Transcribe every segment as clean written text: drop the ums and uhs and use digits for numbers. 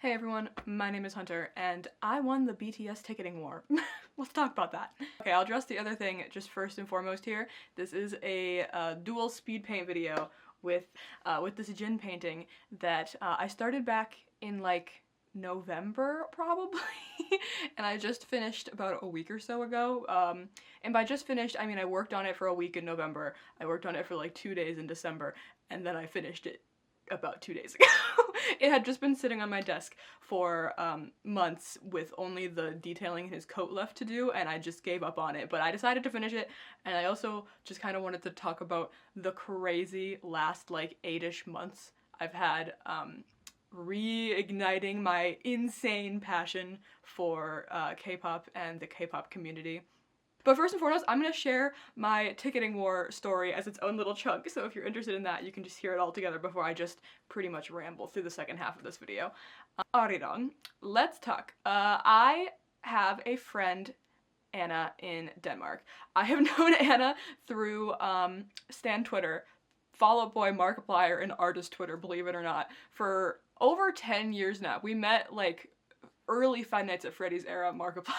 Hey everyone, my name is Hunter, and I won the BTS ticketing war. Let's talk about that. Okay, I'll address the other thing just first and foremost here. This is a dual speed paint video with this Jin painting that I started back in like November probably, and I just finished about a week or so ago. And by just finished, I mean I worked on it for a week in November, I worked on it for like 2 days in December, and then I finished it about 2 days ago. It had just been sitting on my desk for months with only the detailing in his coat left to do, and I just gave up on it, but I decided to finish it. And I also just kind of wanted to talk about the crazy last like 8-ish months I've had reigniting my insane passion for K-pop and the K-pop community. But first and foremost, I'm gonna share my ticketing war story as its own little chunk, so if you're interested in that, you can just hear it all together before I just pretty much ramble through the second half of this video. Arirang, let's talk. I have a friend, Anna, in Denmark. I have known Anna through Stan Twitter, Fall Out Boy, Markiplier, and artist Twitter, believe it or not, for over 10 years now. We met like early Five Nights at Freddy's era Markiplier.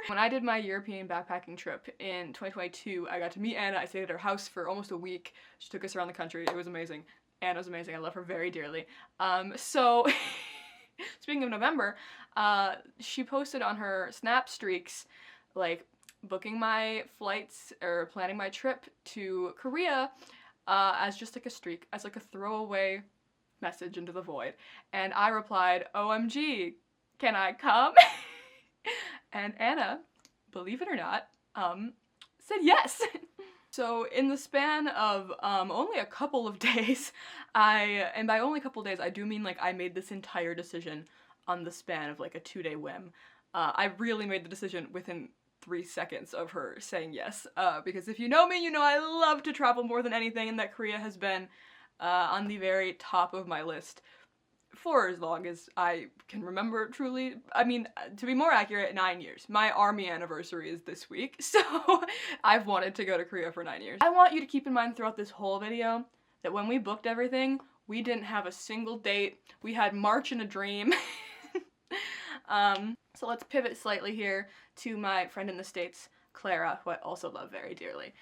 When I did my European backpacking trip in 2022, I got to meet Anna. I stayed at her house for almost a week. She took us around the country. It was amazing. Anna was amazing. I love her very dearly. So, speaking of November, she posted on her Snap streaks, like, booking my flights or planning my trip to Korea as just like a streak, as like a throwaway message into the void. And I replied, OMG, can I come? And Anna, believe it or not, said yes. So in the span of only a couple of days, and by only a couple of days, I do mean like I made this entire decision on the span of like a 2-day whim. I really made the decision within 3 seconds of her saying yes, because if you know me, you know I love to travel more than anything, and that Korea has been on the very top of my list for as long as I can remember, truly. I mean, to be more accurate, 9 years. My army anniversary is this week, so I've wanted to go to Korea for 9 years. I want you to keep in mind throughout this whole video that when we booked everything, we didn't have a single date. We had March in a dream. So let's pivot slightly here to my friend in the States, Clara, who I also love very dearly.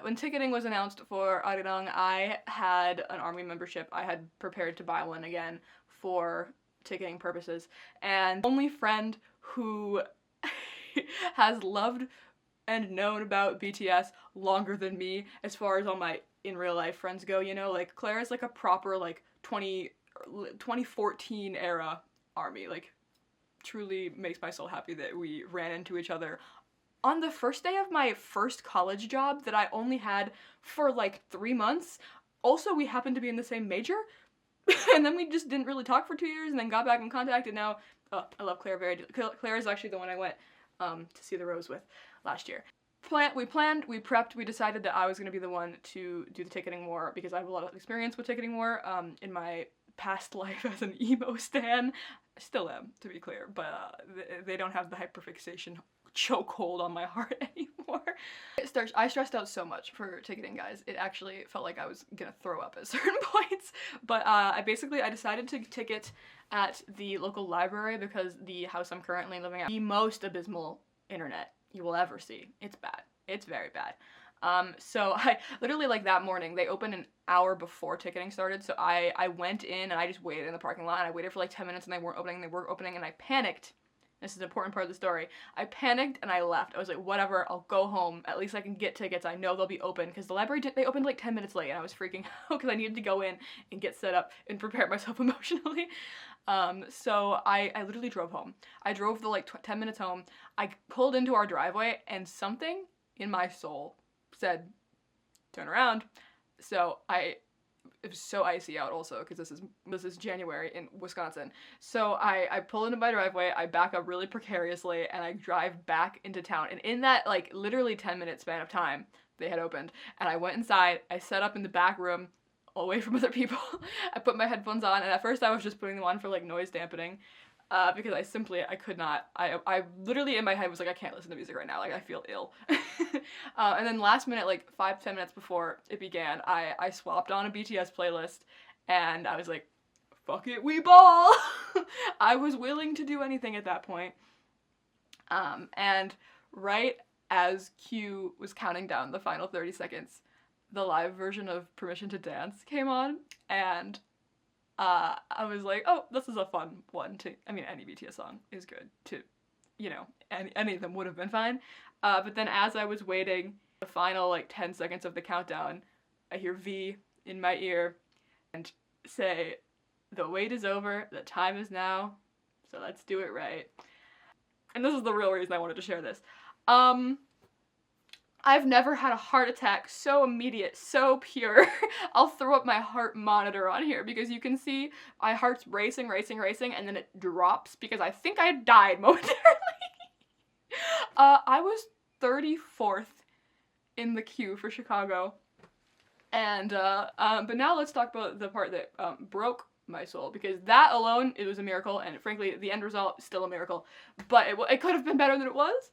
When ticketing was announced for Arirang, I had an army membership. I had prepared to buy one again for ticketing purposes, and only friend who has loved and known about BTS longer than me as far as all my in real life friends go, you know, like Claire's like a proper like 2014 era army, like truly makes my soul happy that we ran into each other on the first day of my first college job that I only had for like 3 months. Also, we happened to be in the same major, and then we just didn't really talk for 2 years, and then got back in contact, and now, oh, I love Claire very dearly. Claire is actually the one I went to see the Rose with last year. We planned, we prepped, we decided that I was going to be the one to do the ticketing war, because I have a lot of experience with ticketing war in my past life as an emo stan. I still am, to be clear, but they don't have the hyperfixation chokehold on my heart anymore. I stressed out so much for ticketing, guys. It actually felt like I was gonna throw up at certain points. But I decided to ticket at the local library because the house I'm currently living at, the most abysmal internet you will ever see. It's bad. It's very bad. So I literally, like, that morning, they opened an hour before ticketing started, so I went in and I just waited in the parking lot, and I waited for like 10 minutes and they weren't opening, and I panicked. This is an important part of the story. I panicked and I left. I was like, whatever, I'll go home. At least I can get tickets. I know they'll be open, because the library, they opened like 10 minutes late, and I was freaking out because I needed to go in and get set up and prepare myself emotionally. So I literally drove home. I drove the like 10 minutes home. I pulled into our driveway, and something in my soul said, turn around. So it was so icy out also, because this is January in Wisconsin. So I pull into my driveway, I back up really precariously, and I drive back into town. And in that like literally 10-minute span of time, they had opened, and I went inside, I set up in the back room, away from other people. I put my headphones on, and at first I was just putting them on for like noise dampening, because I could not. I literally in my head was like, I can't listen to music right now, like I feel ill. And then last minute, like 5-10 minutes before it began, I swapped on a BTS playlist, and I was like, fuck it, we ball. I was willing to do anything at that point. And right as Q was counting down the final 30 seconds, the live version of Permission to Dance came on, and I was like, oh, this is a fun one to, I mean, any BTS song is good to, you know, any of them would have been fine. But then as I was waiting the final like 10 seconds of the countdown, I hear V in my ear and say, the wait is over, the time is now, so let's do it right. And this is the real reason I wanted to share this. I've never had a heart attack so immediate, so pure. I'll throw up my heart monitor on here because you can see my heart's racing, and then it drops because I think I died momentarily. I was 34th in the queue for Chicago. And, but now let's talk about the part that, broke my soul, because that alone, it was a miracle, and frankly, the end result, still a miracle. But it could have been better than it was,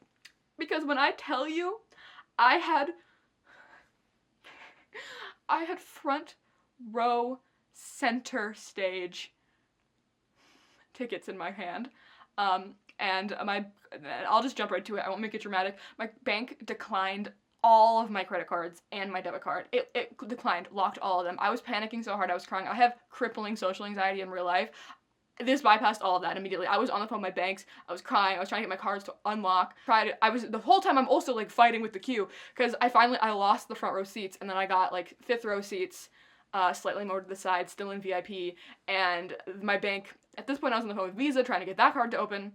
because when I tell you, I had front row center stage tickets in my hand, and I'll just jump right to it, I won't make it dramatic. My bank declined all of my credit cards and my debit card. It declined, locked all of them. I was panicking so hard, I was crying. I have crippling social anxiety in real life. This bypassed all of that immediately. I was on the phone with my banks, I was crying, I was trying to get my cards to unlock. The whole time I'm also like fighting with the queue, because I lost the front row seats, and then I got like 5th row seats, slightly more to the side, still in VIP, and my bank, at this point I was on the phone with Visa trying to get that card to open,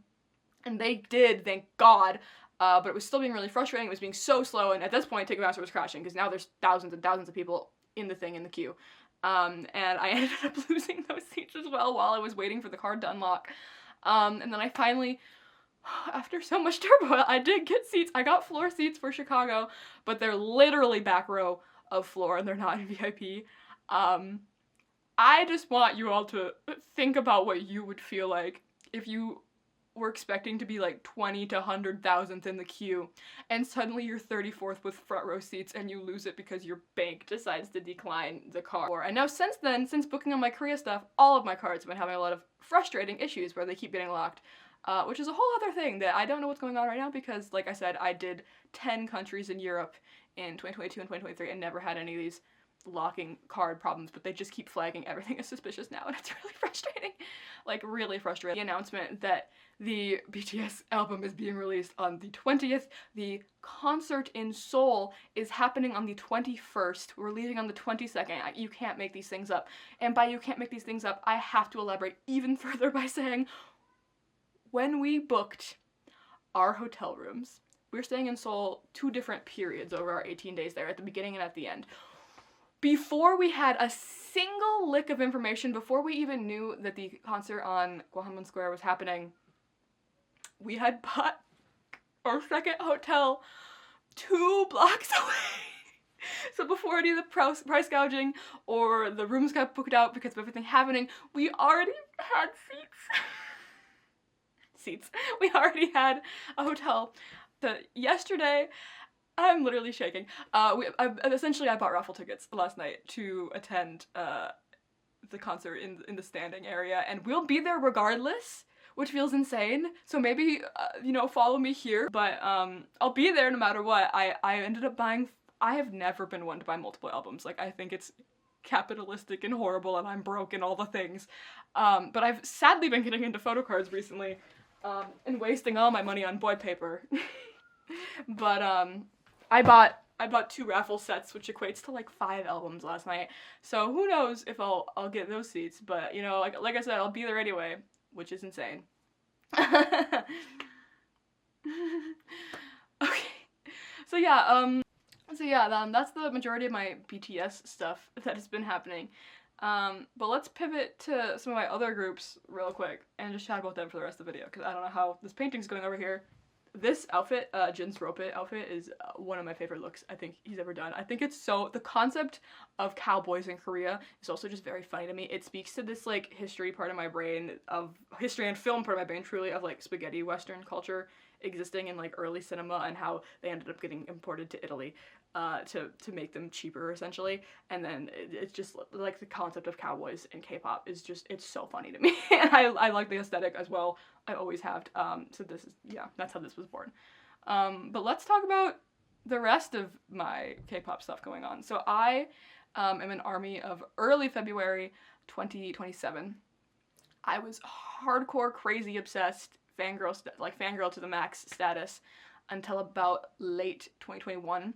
and they did, thank God. But it was still being really frustrating, it was being so slow, and at this point Ticketmaster was crashing, because now there's thousands and thousands of people in the queue. And I ended up losing those seats as well while I was waiting for the card to unlock. And then I finally, after so much turmoil, I did get seats. I got floor seats for Chicago, but they're literally back row of floor, and they're not in VIP. I just want you all to think about what you would feel like if you were expecting to be like 20 to 100,000th in the queue, and suddenly you're 34th with front row seats and you lose it because your bank decides to decline the card. And now since then, since booking on my Korea stuff, all of my cards have been having a lot of frustrating issues where they keep getting locked, which is a whole other thing that I don't know what's going on right now, because like I said, I did 10 countries in Europe in 2022 and 2023 and never had any of these locking card problems, but they just keep flagging everything as suspicious now, and it's really frustrating. Like, really frustrating. The announcement that the BTS album is being released on the 20th, the concert in Seoul is happening on the 21st, we're leaving on the 22nd, you can't make these things up. And by you can't make these things up, I have to elaborate even further by saying, when we booked our hotel rooms, we were staying in Seoul 2 different periods over our 18 days there, at the beginning and at the end. Before we had a single lick of information, before we even knew that the concert on Gwanghwamun Square was happening, we had bought our second hotel 2 blocks away. So before any of the price gouging or the rooms got booked out because of everything happening, we already had seats. We already had a hotel. Yesterday, I'm literally shaking. Essentially, I bought raffle tickets last night to attend the concert in the standing area, and we'll be there regardless, which feels insane. So maybe, you know, follow me here. But I'll be there no matter what. I ended up buying. I have never been one to buy multiple albums. Like, I think it's capitalistic and horrible, and I'm broke and all the things. But I've sadly been getting into photo cards recently, and wasting all my money on boy paper. But I bought 2 raffle sets, which equates to like 5 albums last night. So who knows if I'll get those seats, but you know, like I said, I'll be there anyway, which is insane. Okay. So yeah, that's the majority of my BTS stuff that has been happening. But let's pivot to some of my other groups real quick and just chat about them for the rest of the video, because I don't know how this painting's going over here. This outfit, Jin's Ropit outfit, is one of my favorite looks I think he's ever done. I think it's the concept of cowboys in Korea is also just very funny to me. It speaks to this like history part of my brain, of history and film part of my brain, truly, of like spaghetti western culture existing in like early cinema and how they ended up getting imported to Italy. to make them cheaper essentially, and then it's just like the concept of cowboys in K-pop is just, it's so funny to me. And I like the aesthetic as well. I always have. So this is, yeah, that's how this was born. But let's talk about the rest of my K-pop stuff going on. So I am an ARMY of early February 2027. I was hardcore, crazy, obsessed, fangirl to the max status until about late 2021.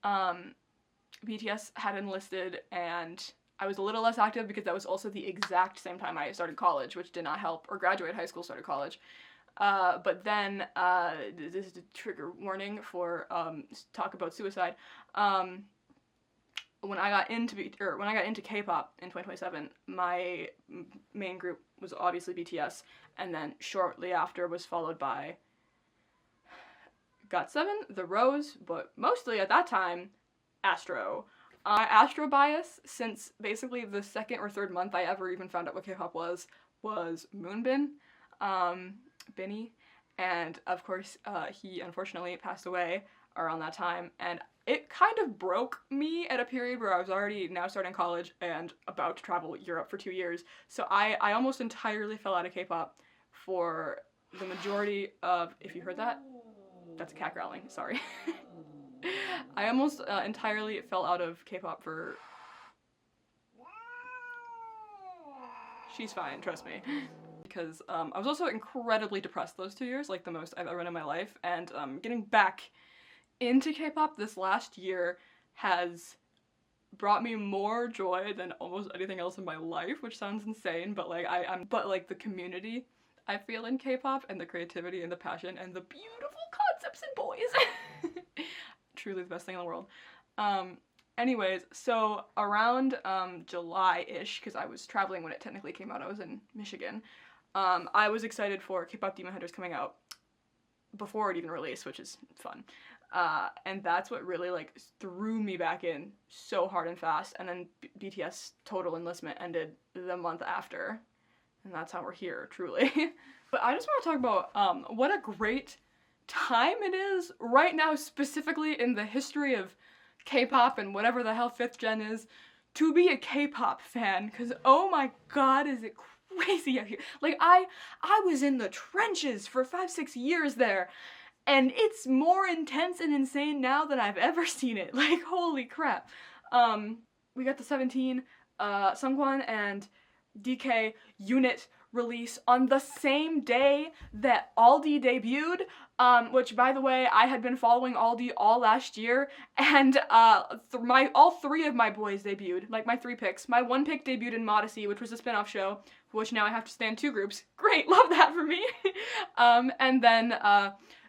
BTS had enlisted, and I was a little less active because that was also the exact same time I started college, which did not help, or graduated high school, started college. But then, this is a trigger warning for, talk about suicide. When I got into K-pop in 2027, my main group was obviously BTS, and then shortly after was followed by GOT7, The Rose, but mostly at that time, Astro. Astro bias, since basically the second or third month I ever even found out what K-pop was Moonbin, Binny, and of course, he unfortunately passed away around that time, and it kind of broke me at a period where I was already now starting college and about to travel Europe for 2 years, so I almost entirely fell out of K-pop for the majority of, if you heard that, that's a cat growling, sorry. I almost entirely fell out of K-pop for... She's fine, trust me. Because I was also incredibly depressed those 2 years, like the most I've ever been in my life, and getting back into K-pop this last year has brought me more joy than almost anything else in my life, which sounds insane, but like but like the community I feel in K-pop and the creativity and the passion and the beautiful concepts and boys. Truly the best thing in the world. Anyways, so around July-ish, because I was traveling when it technically came out, I was in Michigan, I was excited for K-pop Demon Hunters coming out before it even released, which is fun. And that's what really like threw me back in so hard and fast, and then BTS Total Enlistment ended the month after, and that's how we're here, truly. But I just want to talk about what a great time it is right now, specifically in the history of K-pop and whatever the hell 5th gen is, to be a K-pop fan, because oh my god, is it crazy out here. Like, I was in the trenches for 5-6 years there, and it's more intense and insane now than I've ever seen it. Like, holy crap. We got the 17 Sungkwan and DK unit release on the same day that Aldi debuted, which, by the way, I had been following Aldi all last year, and all 3 of my boys debuted, like my 3 picks. My 1 pick debuted in Modesty, which was a spin-off show, which now I have to stay in 2 groups. Great, love that for me. And then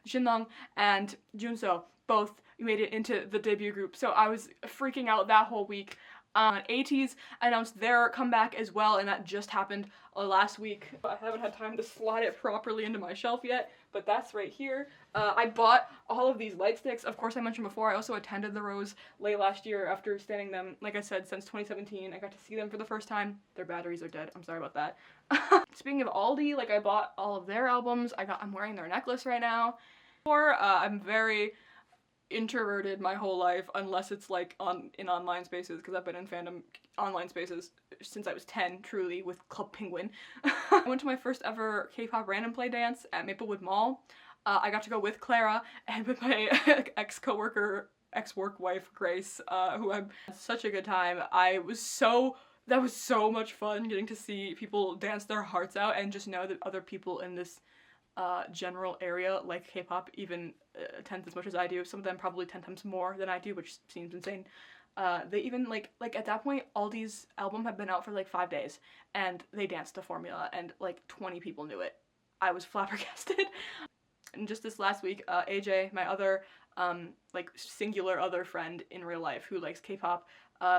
Jinlong and Junso both made it into the debut group, so I was freaking out that whole week. Ateez announced their comeback as well, and that just happened last week. I haven't had time to slide it properly into my shelf yet, but that's right here. I bought all of these light sticks. Of course, I mentioned before, I also attended the Rose late last year after standing them, like I said, since 2017. I got to see them for the first time. Their batteries are dead. I'm sorry about that. Speaking of Aldi, like, I bought all of their albums. I'm wearing their necklace right now. I'm very introverted my whole life, unless it's like in online spaces, because I've been in fandom online spaces since I was 10, truly, with Club Penguin. I went to my first ever K-pop random play dance at Maplewood Mall. I got to go with Clara and with my ex-work wife, Grace, who I had such a good time. That was so much fun, getting to see people dance their hearts out and just know that other people in this general area like K-pop even 10th as much as I do. Some of them probably 10 times more than I do, which seems insane. They even like at that point, Aldi's album had been out for like 5 days, and they danced to Formula, and like 20 people knew it. I was flabbergasted. And just this last week, AJ, my other like singular other friend in real life who likes K-pop,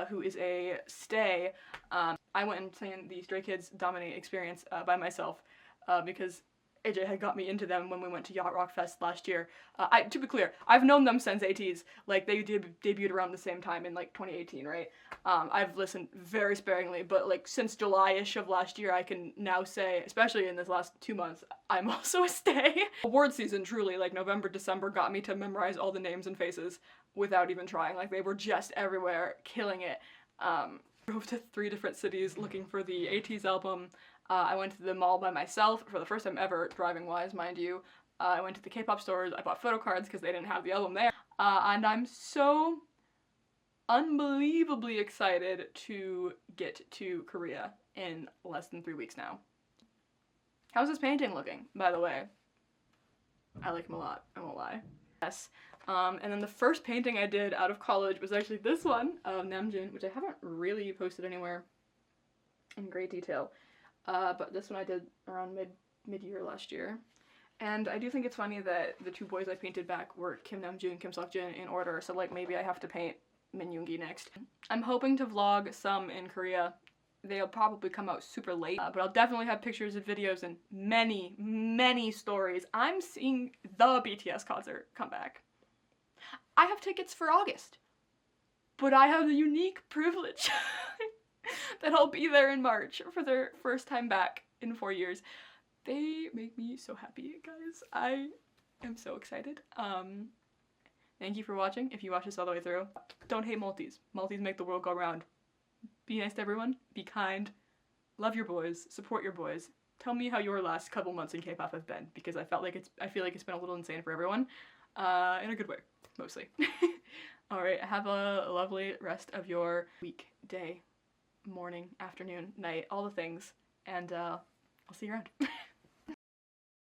who is a stay, I went and sang the Stray Kids Dominate experience by myself, because AJ had got me into them when we went to Yacht Rock Fest last year. To be clear, I've known them since Ateez. Like, they debuted around the same time in, like, 2018, right? I've listened very sparingly, but, like, since July-ish of last year, I can now say, especially in this last 2 months, I'm also a stay. Award season, truly, like, November, December got me to memorize all the names and faces without even trying. Like, they were just everywhere, killing it. Drove to 3 different cities looking for the Ateez album. I went to the mall by myself for the first time ever, driving-wise, mind you. I went to the Kpop stores, I bought photo cards because they didn't have the album there. And I'm so unbelievably excited to get to Korea in less than 3 weeks now. How's this painting looking, by the way? I like him a lot, I won't lie. Yes. And then the first painting I did out of college was actually this one of Namjoon, which I haven't really posted anywhere in great detail. But this one I did around mid-year last year. And I do think it's funny that the 2 boys I painted back were Kim Namjoon, Kim Seokjin in order, so like maybe I have to paint Min Yoongi next. I'm hoping to vlog some in Korea. They'll probably come out super late, but I'll definitely have pictures and videos and many, many stories. I'm seeing the BTS concert come back. I have tickets for August, but I have the unique privilege that I'll be there in March for their first time back in 4 years. They make me so happy, guys. I am so excited. Thank you for watching. If you watch this all the way through, don't hate multis. Multis make the world go round. Be nice to everyone. Be kind. Love your boys. Support your boys. Tell me how your last couple months in K-pop have been, because I feel like it's been a little insane for everyone, in a good way, mostly. All right. Have a lovely rest of your week, day, morning, afternoon, night, all the things, and I'll see you around.